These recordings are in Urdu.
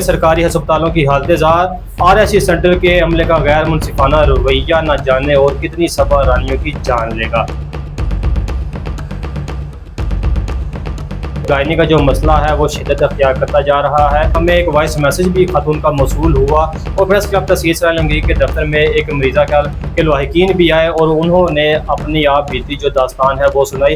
سرکاری ہسپتالوں کی حالت زار، RSC سینٹر کے عملے کا غیر منصفانہ رویہ نہ جانے اور کتنی صبا رانیوں کی جان لے گا۔ گائنی کا جو مسئلہ ہے وہ شدت اختیار کرتا جا رہا ہے۔ ہمیں ایک وائس میسج بھی خاتون کا موصول ہوا اور پریس کلب تحصیل سراج عالمگیر کے دفتر میں ایک مریضہ کے لاحقین بھی آئے اور انہوں نے اپنی آپ بیتی جو داستان ہے وہ سنائی۔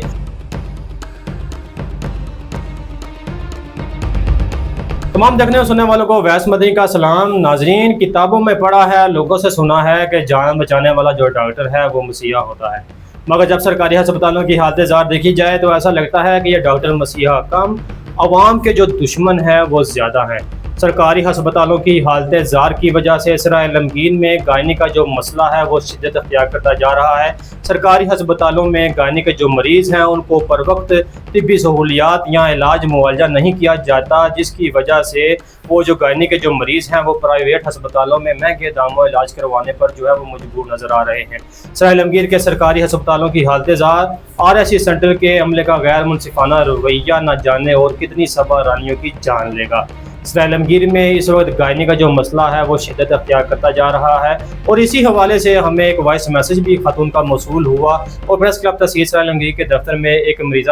تمام دیکھنے اور سننے والوں کو ویس مدنی کا سلام۔ ناظرین، کتابوں میں پڑھا ہے، لوگوں سے سنا ہے کہ جان بچانے والا جو ڈاکٹر ہے وہ مسیحا ہوتا ہے، مگر جب سرکاری ہسپتالوں کی حالت زار دیکھی جائے تو ایسا لگتا ہے کہ یہ ڈاکٹر مسیحا کم، عوام کے جو دشمن ہیں وہ زیادہ ہیں۔ سرکاری ہسپتالوں کی حالت زار کی وجہ سے سراج عالمگیر میں گائنی کا جو مسئلہ ہے وہ شدت اختیار کرتا جا رہا ہے۔ سرکاری ہسپتالوں میں گائنی کے جو مریض ہیں ان کو پر وقت طبی سہولیات یا علاج معالجہ نہیں کیا جاتا، جس کی وجہ سے وہ جو گائنی کے جو مریض ہیں وہ پرائیویٹ ہسپتالوں میں مہنگے داموں علاج کروانے پر جو ہے وہ مجبور نظر آ رہے ہیں۔ سراج عالمگیر کے سرکاری ہسپتالوں کی حالت زار، RSC سینٹر کے عملے کا غیر منصفانہ رویہ نہ جانے اور کتنی صبا رانیوں کی جان لے گا۔ سراج عالمگیر میں اس وقت گائنی کا جو مسئلہ ہے وہ شدت اختیار کرتا جا رہا ہے اور اسی حوالے سے ہمیں ایک وائس میسج بھی خاتون کا موصول ہوا اور پریس کلب تحصیل سراج عالمگیر کے دفتر میں ایک مریضہ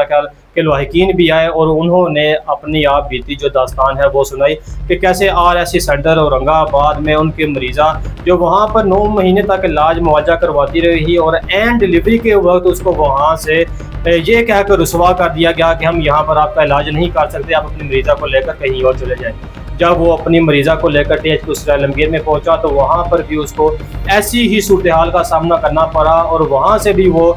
کے لاحقین بھی آئے اور انہوں نے اپنی آپ بیتی جو داستان ہے وہ سنائی کہ کیسے RSC سینٹر اورنگ آباد میں ان کے مریضہ جو وہاں پر 9 مہینے تک علاج معالجہ کرواتی رہی اور اینڈ ڈلیوری کے وقت اس کو وہاں سے یہ کہہ کر رسوا کر دیا گیا کہ ہم یہاں پر آپ کا علاج نہیں کر سکتے، آپ اپنی مریضہ کو لے کر کہیں اور چلے جائیں۔ جب وہ اپنی مریضہ کو لے کر TH سراج عالمگیر میں پہنچا تو وہاں پر بھی اس کو ایسی ہی صورتحال کا سامنا کرنا پڑا اور وہاں سے بھی وہ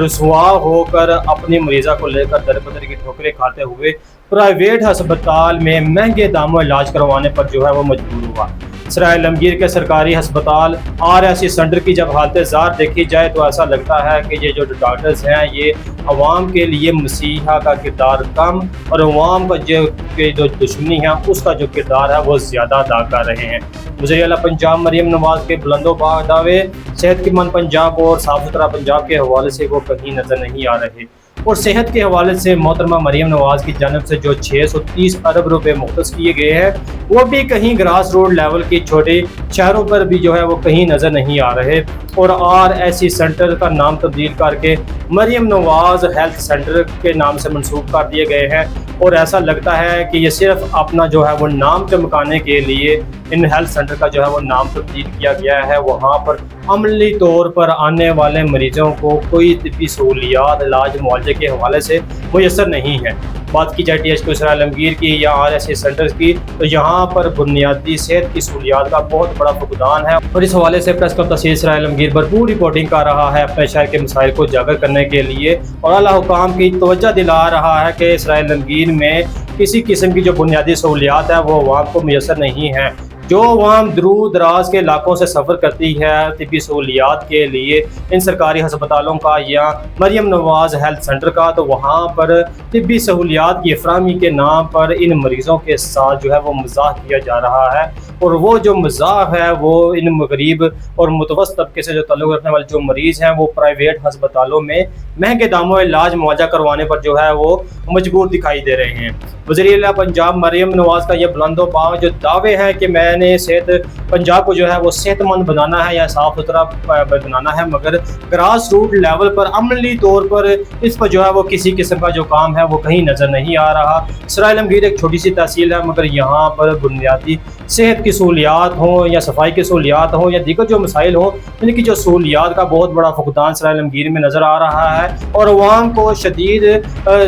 رسوا ہو کر اپنی مریضہ کو لے کر در بدر کی ٹھوکریں کھاتے ہوئے پرائیویٹ ہسپتال میں مہنگے داموں علاج کروانے پر جو ہے وہ مجبور ہوا۔ سراج عالمگیر کے سرکاری ہسپتال RSC سینٹر کی جب حالت زار دیکھی جائے تو ایسا لگتا ہے کہ یہ جو ڈاکٹرز ہیں یہ عوام کے لیے مسیحا کا کردار کم اور عوام کا جو دشمنی ہے اس کا جو کردار ہے وہ زیادہ ادا کر رہے ہیں۔ وزیر اعلیٰ پنجاب مریم نواز کے بلند و باغ دعوے صحت کی مند پنجاب اور صاف ستھرا پنجاب کے حوالے سے وہ کہیں نظر نہیں آ رہے اور صحت کے حوالے سے محترمہ مریم نواز کی جانب سے جو 630 ارب روپے مختص کیے گئے ہیں وہ بھی کہیں گراس روڈ لیول کی چھوٹے شہروں پر بھی جو ہے وہ کہیں نظر نہیں آ رہے اور RSC سینٹر کا نام تبدیل کر کے مریم نواز ہیلتھ سینٹر کے نام سے منسوب کر دیے گئے ہیں اور ایسا لگتا ہے کہ یہ صرف اپنا جو ہے وہ نام چمکانے کے لیے ان ہیلتھ سینٹر کا جو ہے وہ نام تبدیل کیا گیا ہے۔ وہاں پر عملی طور پر آنے والے مریضوں کو کوئی طبی سہولیات علاج معالجے کے حوالے سے میسر نہیں ہے۔ بات کی جائے TH سراج عالمگیر کی یا RSC سینٹرز کی تو یہاں پر بنیادی صحت کی سہولیات کا بہت بڑا فقدان ہے اور اس حوالے سے پریس کلب تحصیل سراج عالمگیر بھرپور رپورٹنگ کر رہا ہے اپنے شہر کے مسائل کو اجاگر کرنے کے لیے اور اعلیٰ حکام کی توجہ دلا رہا ہے کہ سراج عالمگیر میں کسی قسم کی جو بنیادی سہولیات ہے وہ عوام کو میسر نہیں ہے۔ جو عوام دور دراز کے علاقوں سے سفر کرتی ہے طبی سہولیات کے لیے ان سرکاری ہسپتالوں کا یا مریم نواز ہیلتھ سینٹر کا، تو وہاں پر طبی سہولیات کی فراہمی کے نام پر ان مریضوں کے ساتھ جو ہے وہ مزاح کیا جا رہا ہے اور وہ جو مزاح ہے وہ ان غریب اور متوسط طبقے سے جو تعلق رکھنے والے جو مریض ہیں وہ پرائیویٹ ہسپتالوں میں مہنگے داموں علاج معالجہ کروانے پر جو ہے وہ مجبور دکھائی دے رہے ہیں۔ وزیر اعلیٰ پنجاب مریم نواز کا یہ بلند و باغ جو دعوے ہیں کہ میں نے صحت پنجاب کو جو ہے وہ صحت مند بنانا ہے یا صاف ستھرا بنانا ہے، مگر گراس روٹ لیول پر عملی طور پر اس پر جو ہے وہ کسی قسم کا جو کام ہے وہ کہیں نظر نہیں آ رہا۔ سراج عالمگیر ایک چھوٹی سی تحصیل ہے مگر یہاں پر بنیادی صحت کی سہولیات ہوں یا صفائی کی سہولیات ہوں یا دیگر جو مسائل ہوں ان کی جو سہولیات کا بہت بڑا فقدان سراج عالمگیر میں نظر آ رہا ہے اور عوام کو شدید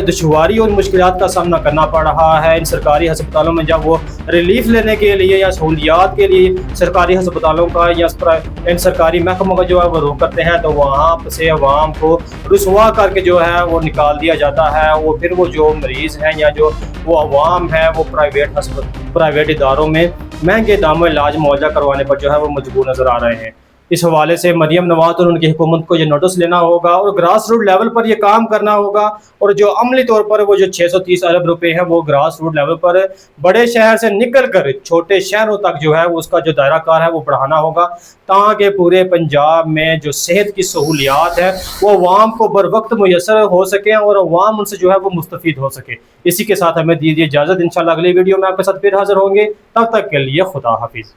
دشواری اور مشکلات کا سامنا کرنا پڑ رہا ہے۔ ان سرکاری ہسپتالوں میں جب وہ ریلیف لینے کے لیے یا سہولیات کے لیے سرکاری ہسپتالوں کا یا ان سرکاری محکموں کا جو ہے وہ رخ کرتے ہیں تو وہاں سے عوام کو رسوا کر کے جو ہے وہ نکال دیا جاتا ہے۔ وہ پھر وہ جو مریض ہیں یا جو وہ عوام ہے وہ پرائیویٹ اداروں میں مہنگے داموں علاج معالجہ کروانے پر جو ہے وہ مجبور نظر آ رہے ہیں۔ اس حوالے سے مریم نواز اور ان کی حکومت کو یہ نوٹس لینا ہوگا اور گراس روٹ لیول پر یہ کام کرنا ہوگا، اور جو عملی طور پر وہ جو 630 ارب روپے ہیں وہ گراس روٹ لیول پر بڑے شہر سے نکل کر چھوٹے شہروں تک جو ہے اس کا جو دائرہ کار ہے وہ بڑھانا ہوگا، تاکہ پورے پنجاب میں جو صحت کی سہولیات ہے وہ عوام کو بر وقت میسر ہو سکیں اور عوام ان سے جو ہے وہ مستفید ہو سکے۔ اسی کے ساتھ ہمیں دیجیے اجازت، انشاءاللہ اگلی ویڈیو میں آپ کے ساتھ پھر حاضر ہوں گے، تب تک کے لیے خدا حافظ۔